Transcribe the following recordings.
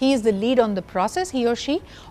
he is the lead on the process, he or she,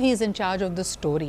he is in charge of the story।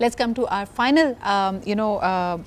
let's come to our final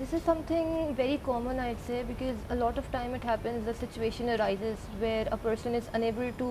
This is something very common, I'd say, because a lot of time it happens, the situation arises where a person is unable to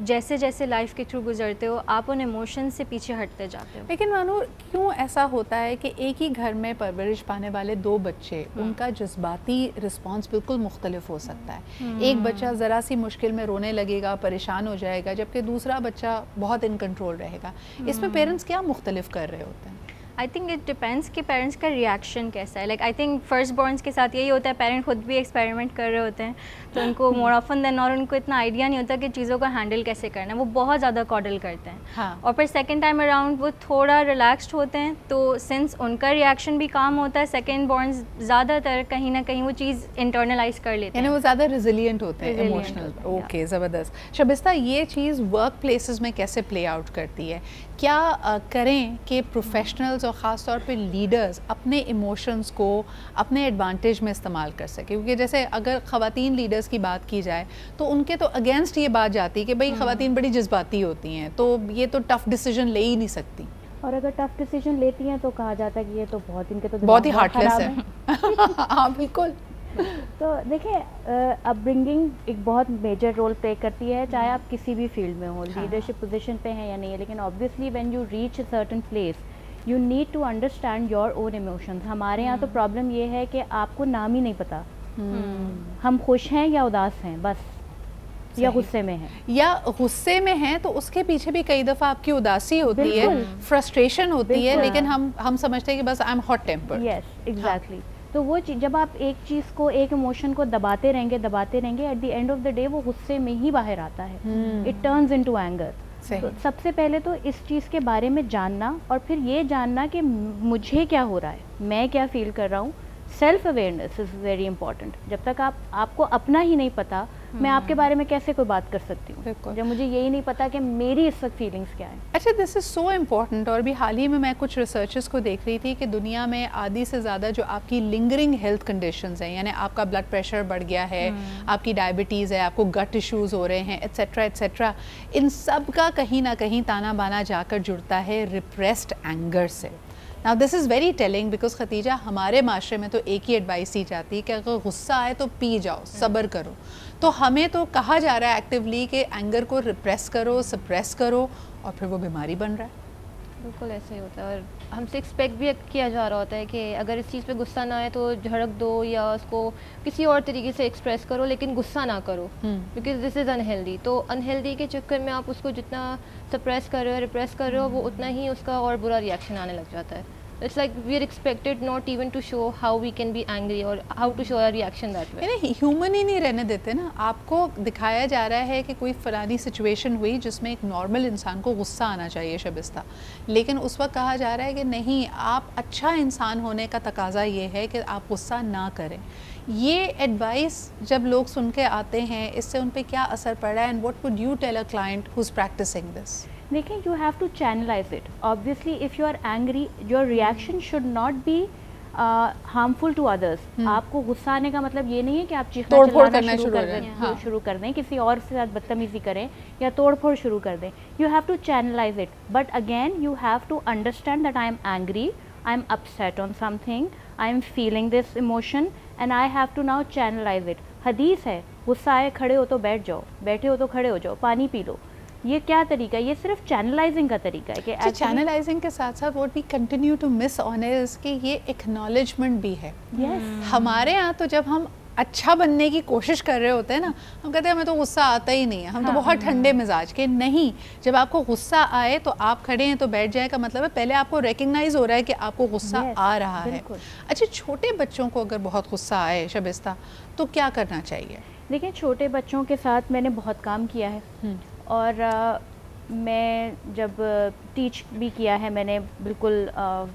جیسے جیسے life کے through گزرتے ہو آپ ان emotion سے پیچھے ہٹتے جاتے ہو. لیکن مانو کیوں ایسا ہوتا ہے کہ ایک ہی گھر میں پرورش پانے والے دو بچے ان کا جذباتی رسپانس بالکل مختلف ہو سکتا ہے. ایک بچہ ذرا سی مشکل میں رونے لگے گا, پریشان ہو جائے گا, جبکہ دوسرا بچہ بہت ان کنٹرول رہے گا. اس میں پیرنٹس کیا مختلف کر رہے ہوتے ہیں؟ آئی تھنک اٹ ڈپینڈس کہ پیرنٹس کا ریئیکشن کیسا ہے. لائک آئی تھنک فرسٹ بورنس کے ساتھ یہی ہوتا ہے, پیرنٹ خود بھی ایکسپیریمنٹ کر رہے ہوتے ہیں تو ان کو مور آفن دین اور ان کو اتنا آئیڈیا نہیں ہوتا کہ چیزوں کو ہینڈل کیسے کرنا ہے, وہ بہت زیادہ کاڈل کرتے ہیں. اور پھر سیکنڈ ٹائم اراؤنڈ وہ تھوڑا ریلیکسڈ ہوتے ہیں, تو سنس ان کا ریئیکشن بھی کام ہوتا ہے, سیکنڈ بورنس زیادہ تر کہیں نہ کہیں وہ چیز انٹرنلائز کر لیتے ہیں, یعنی وہ زیادہ ریزیلینٹ ہوتے ہیں, ایموشنل. اوکے, زبردست. شبستہ, یہ چیز ورک پلیسز میں کیسے پلے آؤٹ کرتی ہے؟ کیا کریں کہ پروفیشنلز اور خاص طور پہ لیڈرز اپنے ایموشنز کو اپنے ایڈوانٹیج میں استعمال کر سکیں؟ کیونکہ جیسے اگر خواتین لیڈرز کی بات کی جائے تو ان کے تو اگینسٹ یہ بات جاتی ہے کہ بھئی خواتین بڑی جذباتی ہوتی ہیں, تو یہ تو ٹف ڈیسیجن لے ہی نہیں سکتی, اور اگر ٹف ڈیسیجن لیتی ہیں تو کہا جاتا ہے کہ یہ تو بہت ان کے تو بہت ہی ہارٹ لیس ہے. ہاں بالکل. تو دیکھیں اپ برنگنگ ایک بہت میجر رول پلے کرتی ہے, چاہے آپ کسی بھی فیلڈ میں ہو, لیڈرشپ پوزیشن پہ ہیں یا نہیں ہے, لیکن obviously when you reach a certain place you need to understand your own emotions. ہمارے یہاں تو پرابلم یہ ہے کہ آپ کو نام ہی نہیں پتا ہم خوش ہیں یا اداس ہیں بس, یا غصے میں ہیں, یا غصے میں ہیں تو اس کے پیچھے بھی کئی دفعہ آپ کی اداسی ہوتی ہے, فرسٹریشن ہوتی ہے, لیکن ہم سمجھتے ہیں کہ بس I am hot tempered. Yes exactly. تو وہ جب آپ ایک چیز کو, ایک ایموشن کو دباتے رہیں گے at the end of the day وہ غصے میں ہی باہر آتا ہے, اٹ ٹرنز انٹو اینگر. سب سے پہلے تو اس چیز کے بارے میں جاننا, اور پھر یہ جاننا کہ مجھے کیا ہو رہا ہے, میں کیا فیل کر رہا ہوں. Self awareness is very important. جب تک آپ کو اپنا ہی نہیں پتا, میں آپ کے بارے میں کیسے کوئی بات کر سکتی ہوں جب مجھے یہی نہیں پتا کہ میری اس وقت فیلنگس کیا ہیں. اچھا, دس از سو امپورٹنٹ. اور بھی حال ہی میں کچھ ریسرچز کو دیکھ رہی تھی کہ دنیا میں آدھی سے زیادہ جو آپ کی لنگرنگ ہیلتھ کنڈیشنز ہیں, یعنی آپ کا بلڈ پریشر بڑھ گیا ہے, آپ کی ڈائبٹیز ہے, آپ کو گٹ ایشوز ہو رہے ہیں, ایٹسیٹرا ایٹسیٹرا, ان سب کا کہیں نہ کہیں تانا بانا جا کر جڑتا ہے ریپریسڈ اینگر سے. Now this is very telling because Khatija, ہمارے معاشرے میں تو ایک ہی ایڈوائس دی جاتی ہے کہ اگر غصہ آئے تو پی جاؤ, صبر کرو. تو ہمیں تو کہا جا رہا ہے ایکٹیولی کہ اینگر کو ریپریس کرو, سپریس کرو, اور پھر وہ بیماری بن رہا ہے. بالکل ایسا ہی ہوتا ہے, اور ہم سے ایکسپیکٹ بھی کیا جا رہا ہوتا ہے کہ اگر اس چیز پہ غصہ نہ آئے تو جھڑک دو یا اس کو کسی اور طریقے سے ایکسپریس کرو, لیکن غصہ نہ کرو, بیکاز دس از انہیلدی. تو انہیلدی کے چکر میں آپ اس کو جتنا سپریس کر رہے ہو, ریپریس کر رہے ہو, وہ اتنا ہی اس کا اور برا ریئیکشن آنے لگ جاتا ہے. It's like we are expected not even to show how we can be angry or how to show our reaction that way. یعنی ہیومن ہی نہیں رہنے دیتے نا. آپ کو دکھایا جا رہا ہے کہ کوئی فلانی سچویشن ہوئی جس میں ایک نارمل انسان کو غصہ آنا چاہیے شبستہ, لیکن اس وقت کہا جا رہا ہے کہ نہیں, آپ اچھا انسان ہونے کا تقاضا یہ ہے کہ آپ غصہ نہ کریں. یہ ایڈوائس جب لوگ سن کے آتے ہیں, اس سے ان پہ کیا اثر پڑ رہا ہے, and what would you tell a client who is practicing this? دیکھیں, you have to channelize it. Obviously if you are angry, your reaction should not be harmful to others. آپ کو غصہ آنے کا مطلب یہ نہیں ہے کہ آپ چیخنا چلانا شروع کر دیں, کسی اور سے ساتھ بدتمیزی کریں یا توڑ پھوڑ شروع کر دیں. You have to channelize it, but again you have to understand that I am angry, I am upset on something, I am feeling this emotion and I have to now channelize it. حدیث ہے, غصہ آئے کھڑے ہو تو بیٹھ جاؤ, بیٹھے ہو تو کھڑے ہو جاؤ, پانی پی لو. یہ کیا طریقہ ہے؟ یہ صرف چینلائزنگ کا طریقہ ہے. کہ چینلائزنگ کے ساتھ ساتھ واٹ وی کنٹینیو ٹو مس آن از کہ یہ ایکنالجمنٹ بھی ہے. ہمارے یہاں تو جب ہم اچھا بننے کی کوشش کر رہے ہوتے ہیں نا, ہم کہتے ہیں ہمیں تو غصہ آتا ہی نہیں ہے, ہم تو بہت ٹھنڈے مزاج کے. نہیں, جب آپ کو غصہ آئے تو آپ کھڑے ہیں تو بیٹھ جائے کا مطلب ہے پہلے آپ کو ریکگنائز ہو رہا ہے کہ آپ کو غصہ آ رہا ہے. اچھا, چھوٹے بچوں کو اگر بہت غصہ آئے شبستہ, تو کیا کرنا چاہیے؟ دیکھیں, چھوٹے بچوں کے ساتھ میں نے بہت کام کیا ہے, اور میں جب ٹیچ بھی کیا ہے, میں نے بالکل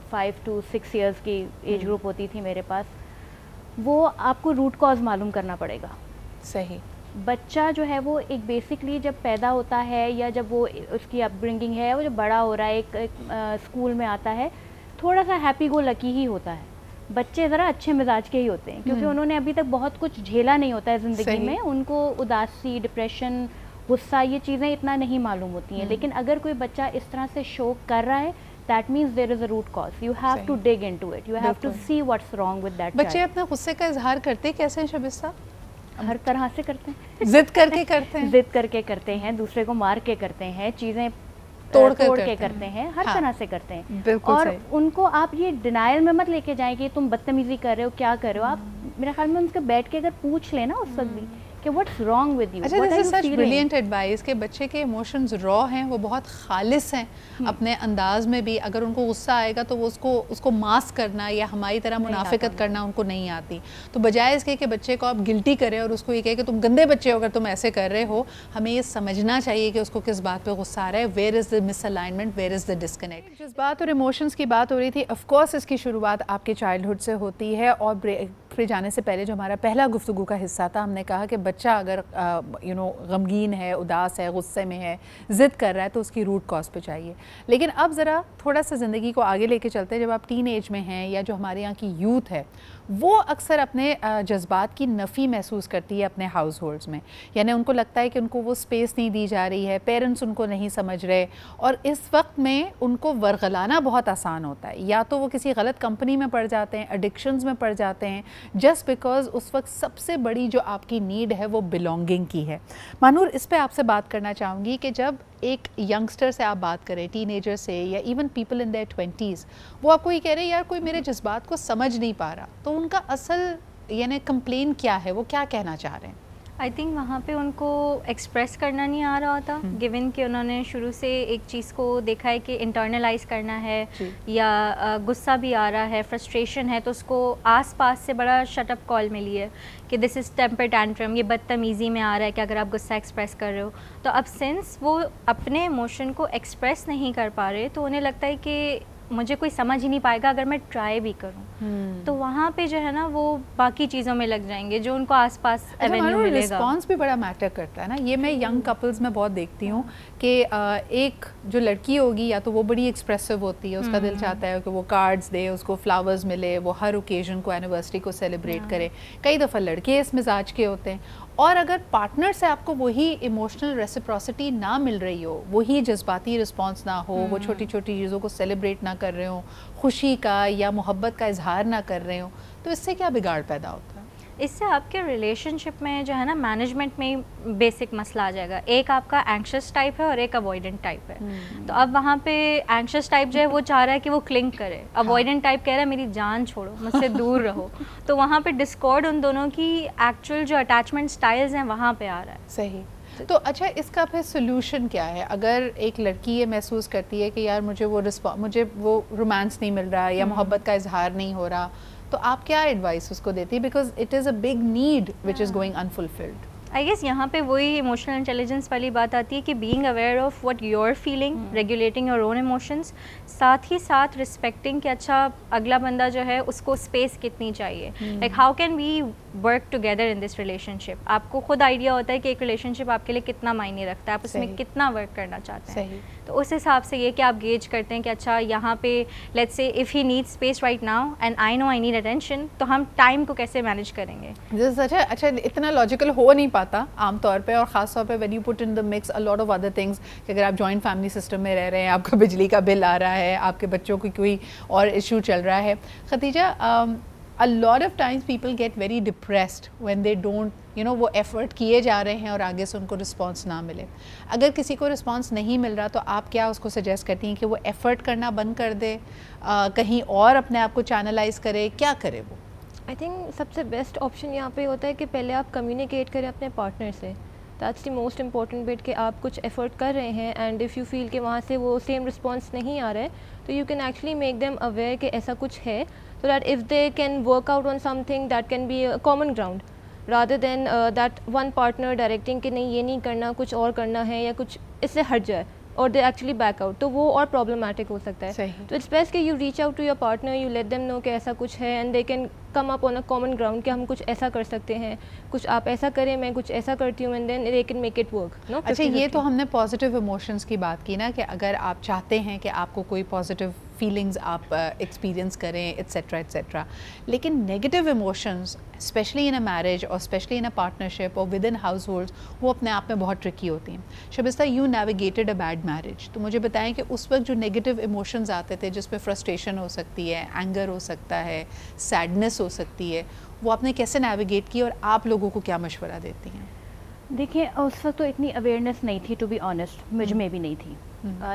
5 to 6 ایئرس کی ایج گروپ ہوتی تھی میرے پاس. وہ آپ کو روٹ کاز معلوم کرنا پڑے گا. صحیح. بچہ جو ہے وہ ایک بیسکلی جب پیدا ہوتا ہے یا جب وہ اس کی اپ برنگنگ ہے, وہ جب بڑا ہو رہا ہے, ایک اسکول میں آتا ہے, تھوڑا سا ہیپی گو لکی ہی ہوتا ہے. بچے ذرا اچھے مزاج کے ہی ہوتے ہیں, کیونکہ انہوں نے ابھی تک بہت کچھ جھیلا نہیں ہوتا ہے زندگی میں. ان کو اداسی, ڈپریشن, غصہ, یہ چیزیں اتنا نہیں معلوم ہوتی ہیں. لیکن اگر کوئی بچہ اس طرح سے شو کر رہا ہے, that means there is a root cause. You have to dig into it. You have to see what's wrong with that child. بچے اپنے غصے کا اظہار کرتے کیسے ہیں شبستہ؟ ہر طرح سے کرتے ہیں, ضد کر کے کرتے ہیں, ضد کر کے کرتے ہیں, دوسرے کو مار کے کرتے ہیں, چیزیں توڑ کے کرتے ہیں, ہر طرح سے کرتے ہیں. اور ان کو آپ یہ ڈینائل میں مت لے کے جائیں کہ تم بدتمیزی کر رہے ہو, کیا کر رہے ہو. آپ میرے خیال میں ان سے بیٹھ کے اگر پوچھ لیں نا اس وقت بھی کہ what's wrong with you. اچھا, this is such brilliant advice کہ بچے کے ایموشنز را ہیں, وہ بہت خالص ہیں اپنے انداز میں بھی. اگر ان کو غصہ آئے گا تو وہ اس کو ماسک کرنا یا ہماری طرح منافقت کرنا ان کو نہیں آتی. تو بجائے اس کے کہ بچے کو آپ گلٹی کریں اور اس کو یہ کہے کہ تم گندے بچے ہو اگر تم ایسے کر رہے ہو, ہمیں یہ سمجھنا چاہیے کہ اس کو کس بات پہ غصہ آ رہا ہے, where is the miss alignment, where is the disconnect. جس بات اور ایموشنز کی بات ہو رہی تھی, آف کورس اس کی شروعات آپ کے چائلڈہڈ سے ہوتی ہے. اور پھر جانے سے پہلے جو ہمارا پہلا گفتگو کا حصہ تھا, ہم نے کہا کہ بچہ اگر غمگین ہے, اداس ہے, غصے میں ہے, ضد کر رہا ہے تو اس کی روٹ کاز پہ چاہیے. لیکن اب ذرا تھوڑا سا زندگی کو آگے لے کے چلتے ہیں. جب آپ ٹین ایج میں ہیں یا جو ہمارے یہاں کی یوتھ ہے وہ اکثر اپنے جذبات کی نفی محسوس کرتی ہے اپنے ہاؤس ہولڈز میں. یعنی ان کو لگتا ہے کہ ان کو وہ سپیس نہیں دی جا رہی ہے, پیرنٹس ان کو نہیں سمجھ رہے, اور اس وقت میں ان کو ورغلانا بہت آسان ہوتا ہے. یا تو وہ کسی غلط کمپنی میں پڑ جاتے ہیں, ایڈکشنز میں پڑ جاتے ہیں, جسٹ بیکاز اس وقت سب سے بڑی جو آپ کی نیڈ ہے وہ بلونگنگ کی ہے. مانور, اس پہ آپ سے بات کرنا چاہوں گی کہ جب ایک ینگسٹر سے آپ بات کریں, ٹین ایجر سے, یا even people in their 20s, وہ آپ کو یہ کہہ رہے ہیں یار کوئی میرے جذبات کو سمجھ نہیں پا رہا, تو ان کا اصل یعنی کمپلین کیا ہے, وہ کیا کہنا چاہ رہے ہیں؟ آئی تھنک وہاں پہ ان کو ایکسپریس کرنا نہیں آ رہا ہوتا, گیون کہ انہوں نے شروع سے ایک چیز کو دیکھا ہے کہ انٹرنلائز کرنا ہے, یا غصہ بھی آ رہا ہے, فرسٹریشن ہے, تو اس کو آس پاس سے بڑا شٹ اپ کال ملی ہے کہ دس از ٹیمپر ٹینٹرم, یہ بدتمیزی میں آ رہا ہے کہ اگر آپ غصہ ایکسپریس کر رہے ہو. تو اب سنس وہ اپنے ایموشن کو ایکسپریس نہیں کر پا رہے, تو انہیں لگتا ہے کہ مجھے کوئی سمجھ ہی نہیں پائے گا اگر میں ٹرائی بھی کروں. تو وہاں پہ جو ہے نا وہ باقی چیزوں میں لگ جائیں گے جو ان کو آس پاس ایونیو ملے گا. رسپانس بھی بڑا میٹر کرتا ہے نا. یہ میں ینگ کپلز میں بہت دیکھتی ہوں کہ ایک جو لڑکی ہوگی یا تو وہ بڑی ایکسپریسو ہوتی ہے, اس کا دل چاہتا ہے کہ وہ کارڈز دے, اس کو فلاورز ملے, وہ ہر اوکیزن کو, اینیورسری کو سیلیبریٹ کرے. کئی دفعہ لڑکے اس مزاج کے ہوتے ہیں. اور اگر پارٹنر سے آپ کو وہی ایموشنل ریسپروسٹی نہ مل رہی ہو, وہی جذباتی رسپانس نہ ہو, وہ چھوٹی چھوٹی چیزوں کو سیلیبریٹ نہ کر رہے ہوں, خوشی کا یا محبت کا اظہار نہ کر رہے ہوں, تو اس سے کیا بگاڑ پیدا ہوتا ہے؟ اس سے آپ کے ریلیشن شپ میں جو ہے نا مینجمنٹ میں بیسک مسئلہ آ جائے گا. ایک آپ کا اینکشس ٹائپ ہے اور ایک اوائڈنٹ ٹائپ ہے. تو اب وہاں پہ اینکشس ٹائپ جو ہے وہ چاہ رہا ہے کہ وہ کلنگ کرے, اوائڈنٹ ٹائپ کہہ رہا ہے میری جان چھوڑو, مجھ سے دور رہو. تو وہاں پہ ڈسکارڈ ان دونوں کی ایکچوئل جو اٹیچمنٹ سٹائلز ہیں وہاں پہ آ رہا ہے. صحیح. تو اچھا, اس کا پھر سولوشن کیا ہے؟ اگر ایک لڑکی یہ محسوس کرتی ہے کہ یار مجھے وہ رومانس نہیں مل رہا یا محبت کا اظہار نہیں ہو رہا, تو آپ کیا ایڈوائس اس کو دیتی ہے؟ Because it is a big need which is going unfulfilled. I guess یہاں پہ وہی ایموشنل انٹیلیجنس والی بات آتی ہے کہ being aware of what you are feeling, regulating your own emotions, ساتھ ہی ساتھ رسپیکٹنگ کہ اچھا اگلا بندہ جو ہے اس کو اسپیس کتنی چاہیے, like how can we work together in this relationship. آپ کو خود آئیڈیا ہوتا ہے کہ ایک ریلیشن شپ آپ کے لیے کتنا معنی رکھتا ہے, آپ اس میں کتنا ورک کرنا چاہتے ہیں. تو اس حساب سے یہ کہ آپ گیج کرتے ہیں کہ اچھا یہاں پہ let's say if he need space right now and I know I need attention, تو ہم ٹائم کو کیسے مینیج کریں گے. اچھا, اتنا لاجیکل ہو نہیں پاتا عام طور پہ, اور خاص طور پہ when you put in the mix a lot of other things, کہ اگر آپ جوائنٹ فیملی سسٹم میں رہ رہے ہیں, آپ کا بجلی کا بل آ رہا ہے, آپ کے بچوں کی کوئی اور ایشو چل رہا ہے. Khatija, a lot of times people get very depressed when they don't وہ ایفرٹ کیے جا رہے ہیں اور آگے سے ان کو رسپانس نہ ملے. اگر کسی کو رسپانس نہیں مل رہا تو آپ کیا اس کو سجیسٹ کرتی ہیں کہ وہ ایفرٹ کرنا بند کر دے, کہیں اور اپنے آپ کو چینلائز کرے, کیا کرے وہ؟ آئی تھنک سب سے بیسٹ آپشن یہاں پہ ہوتا ہے کہ پہلے آپ کمیونیکیٹ کریں اپنے پارٹنر سے. That's the most important but کہ آپ کچھ ایفرٹ کر رہے ہیں اینڈ اف یو فیل کہ وہاں سے وہ سیم رسپانس نہیں آ رہا ہے, تو you can actually make them aware کہ ایسا کچھ ہے, so that if they can work out on something that can be a common ground rather than that one partner directing کہ نہیں یہ نہیں کرنا, کچھ اور کرنا ہے یا کچھ اس سے ہٹ جائے, اور they actually back out, تو وہ اور problematic ہو سکتا ہے. تو it's best کہ you reach out to your partner, you let them know کہ ایسا کچھ ہے and they can come up on a common ground کہ ہم کچھ ایسا کر سکتے ہیں, کچھ آپ ایسا کریں, میں کچھ ایسا کرتی ہوں, and then they can make it work. اچھا, یہ تو ہم نے پازیٹیو ایموشنس کی بات کی نا, کہ اگر آپ چاہتے ہیں کہ آپ کو کوئی پازیٹیو فیلنگز آپ ایکسپیرینس کریں ایٹسیٹرا ایٹسیٹرا, لیکن negative emotions especially in a marriage اور اسپیشلی ان اے پارٹنرشپ اور ود ان ہاؤس ہولڈس, وہ اپنے آپ میں بہت ٹرکی ہوتی ہیں. Shabista, you navigated a bad marriage, تو مجھے بتائیں کہ اس وقت جو نیگیٹیو ایموشنز آتے تھے جس میں فرسٹریشن ہو سکتی ہے, اینگر ہو سکتا ہے, سیڈنس ہو سکتی ہے وہ آپ نے کیسے نیویگیٹ کی اور آپ لوگوں کو کیا مشورہ دیتی ہیں؟ دیکھیں اس وقت تو اتنی اویئرنیس نہیں تھی ٹو بی آنیسٹ، مجھ میں بھی نہیں تھی،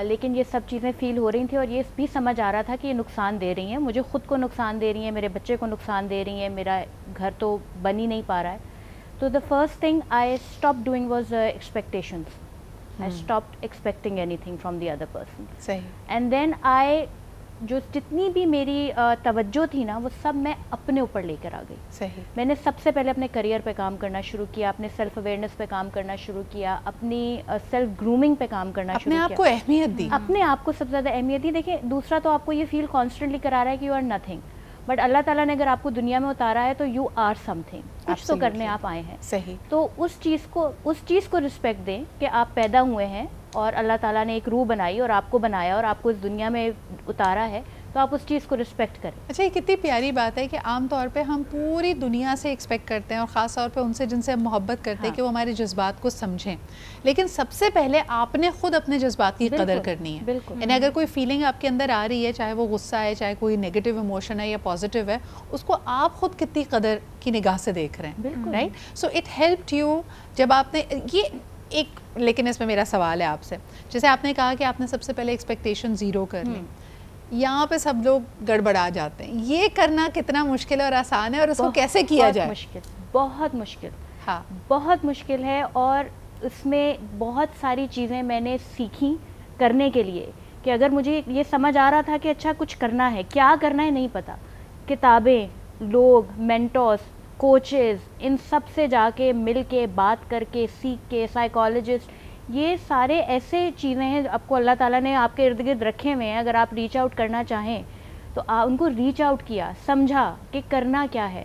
لیکن یہ سب چیزیں فیل ہو رہی تھیں اور یہ بھی سمجھ آ رہا تھا کہ یہ نقصان دے رہی ہیں، مجھے خود کو نقصان دے رہی ہیں، میرے بچے کو نقصان دے رہی ہیں، میرا گھر تو بن ہی نہیں پا رہا ہے. تو the first thing I stopped doing was expectations. I stopped expecting anything from the other person. صحیح. And then جو جتنی بھی میری توجہ تھی نا وہ سب میں اپنے اوپر لے کر آ گئی. صحیح. میں نے سب سے پہلے اپنے کریئر پہ کام کرنا شروع کیا، اپنے سیلف اویئرنیس پہ کام کرنا شروع کیا، اپنی سیلف گرومنگ پہ کام کرنا شروع کیا، اپنے آپ کو اہمیت دی، اپنے آپ کو سب سے زیادہ اہمیت دی. دیکھیں دوسرا تو آپ کو یہ فیل کانسٹنٹلی کرا رہا ہے کہ یو آر نتھنگ، بٹ اللہ تعالیٰ نے اگر آپ کو دنیا میں اتارا ہے تو یو آر سم تھنگ، کچھ تو کرنے آپ آئے ہیں. صحیح. تو اس چیز کو رسپیکٹ دیں کہ آپ پیدا ہوئے ہیں اور اللہ تعالیٰ نے ایک روح بنائی اور آپ کو بنایا اور آپ کو اس دنیا میں اتارا ہے، تو آپ اس چیز کو رسپیکٹ کریں. اچھا یہ کتنی پیاری بات ہے کہ عام طور پہ ہم پوری دنیا سے ایکسپیکٹ کرتے ہیں اور خاص طور پہ ان سے جن سے ہم محبت کرتے ہیں کہ وہ ہمارے جذبات کو سمجھیں، لیکن سب سے پہلے آپ نے خود اپنے جذبات کی قدر کرنی ہے. یعنی اگر کوئی فیلنگ آپ کے اندر آ رہی ہے، چاہے وہ غصہ ہے، چاہے کوئی نیگیٹو ایموشن ہے یا پازیٹیو ہے، اس کو آپ خود کتنی قدر کی نگاہ سے دیکھ رہے ہیں، right? So it helped you جب آپ نے یہ ایک، لیکن اس میں میرا سوال ہے آپ سے، جیسے آپ نے کہا کہ آپ نے سب سے پہلے ایکسپیکٹیشن زیرو کر لی، یہاں پہ سب لوگ گڑبڑا جاتے ہیں، یہ کرنا کتنا مشکل ہے اور آسان ہے اور اس کو کیسے کیا جائے؟ بہت مشکل، ہاں بہت مشکل ہے. اور اس میں بہت ساری چیزیں میں نے سیکھی کرنے کے لیے کہ اگر مجھے یہ سمجھ آ رہا تھا کہ اچھا کچھ کرنا ہے، کیا کرنا ہے نہیں پتا، کتابیں، لوگ، مینٹورز، کوچز، ان سب سے جا کے مل کے بات کر کے سیکھ کے، سائیکالوجسٹ، یہ سارے ایسے چیزیں ہیں آپ کو اللہ تعالیٰ نے آپ کے ارد گرد رکھے ہوئے ہیں. اگر آپ ریچ آؤٹ کرنا چاہیں تو ان کو ریچ آؤٹ کیا، سمجھا کہ کرنا کیا ہے.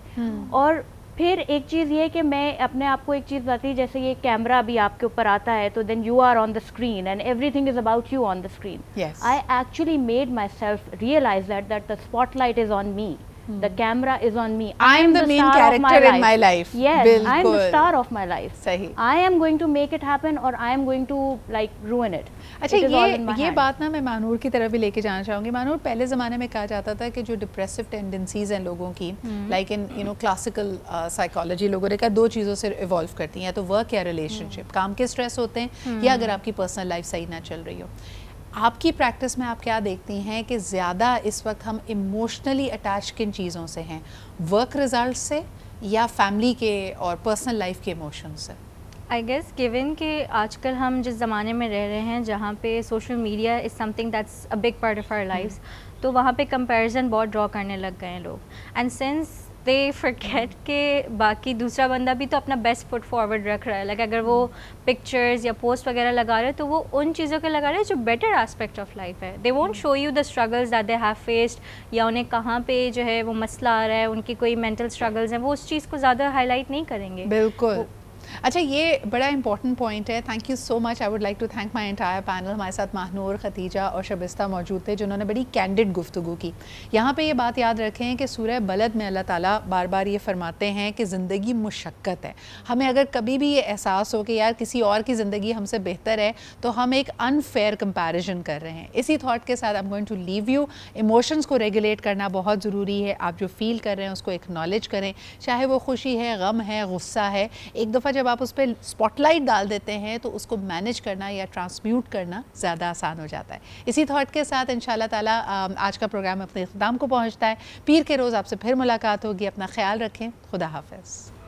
اور پھر ایک چیز یہ کہ میں اپنے آپ کو ایک چیز بتاتی، جیسے یہ کیمرہ بھی آپ کے اوپر آتا ہے تو then you are on the screen and everything is about you on the screen. I actually made myself realise that the spotlight is on me. The camera is on me. I am the main character in my life. Yes, I am the star of my life. صحیح. I am going to make it happen or I am going to like ruin it. اچھا یہ بات نا میں مانور کی طرف بھی لے کے جانا چاہوں گی. مانور پہلے زمانے میں کہا جاتا تھا کہ جو ڈپریسو ٹینڈنسیز ہیں لوگوں کی، لائک ان کلاسیکل سائیکالوجی لوگوں نے کہا دو چیزوں سے ایوالو کرتی ہیں، یا تو ورک یا ریلیشن شپ، کام کے اسٹریس ہوتے ہیں یا اگر آپ کی پرسنل لائف صحیح نہ چل رہی ہو. آپ کی پریکٹس میں آپ کیا دیکھتی ہیں کہ زیادہ اس وقت ہم ایموشنلی اٹیچ کن چیزوں سے ہیں، ورک ریزلٹ سے یا فیملی کے اور پرسنل لائف کے ایموشن سے؟ آئی گیس گیون کہ آج کل ہم جس زمانے میں رہ رہے ہیں جہاں پہ social media is something that's a big part of our lives, تو وہاں پہ کمپیریزن بہت ڈرا کرنے لگ گئے ہیں لوگ. اینڈ سنس دے فرگیٹ کہ باقی دوسرا بندہ بھی تو اپنا بیسٹ فٹ فارورڈ رکھ رہا ہے، لائک اگر وہ پکچرز یا پوسٹ وغیرہ لگا رہے ہیں تو وہ ان چیزوں کے لگا رہے ہیں جو بیٹر اسپیکٹ آف لائف ہے. They won't show you the struggles that they have faced, یا انہیں کہاں پہ جو ہے وہ مسئلہ آ رہا ہے، ان کی کوئی مینٹل اسٹرگلز ہیں، وہ اس چیز کو زیادہ ہائی لائٹ نہیں کریں گے. بالکل. اچھا یہ بڑا امپورٹنٹ پوائنٹ ہے. Thank you so much. I would like to thank my entire panel. ہمارے ساتھ ماہنور، ختیجہ اور شبستہ موجود تھے جنہوں نے بڑی کینڈڈ گفتگو کی. یہاں پہ یہ بات یاد رکھیں کہ سورہ بلد میں اللہ تعالیٰ بار بار یہ فرماتے ہیں کہ زندگی مشقت ہے. ہمیں اگر کبھی بھی یہ احساس ہو کہ یار کسی اور کی زندگی ہم سے بہتر ہے تو ہم ایک انفیئر کمپیریزن کر رہے ہیں. اسی تھاٹ کے ساتھ I'm going to leave you. Emotions کو ریگولیٹ کرنا بہت ضروری ہے. آپ جو فیل کر رہے ہیں اس کو ایکنالج کریں، چاہے وہ خوشی ہے، غم ہے، غصہ ہے. ایک دفعہ جب آپ اس پہ اسپاٹ لائٹ ڈال دیتے ہیں تو اس کو مینیج کرنا یا ٹرانسمیوٹ کرنا زیادہ آسان ہو جاتا ہے. اسی تھاٹ کے ساتھ انشاءاللہ تعالیٰ آج کا پروگرام اپنے اختتام کو پہنچتا ہے. پیر کے روز آپ سے پھر ملاقات ہوگی. اپنا خیال رکھیں. خدا حافظ.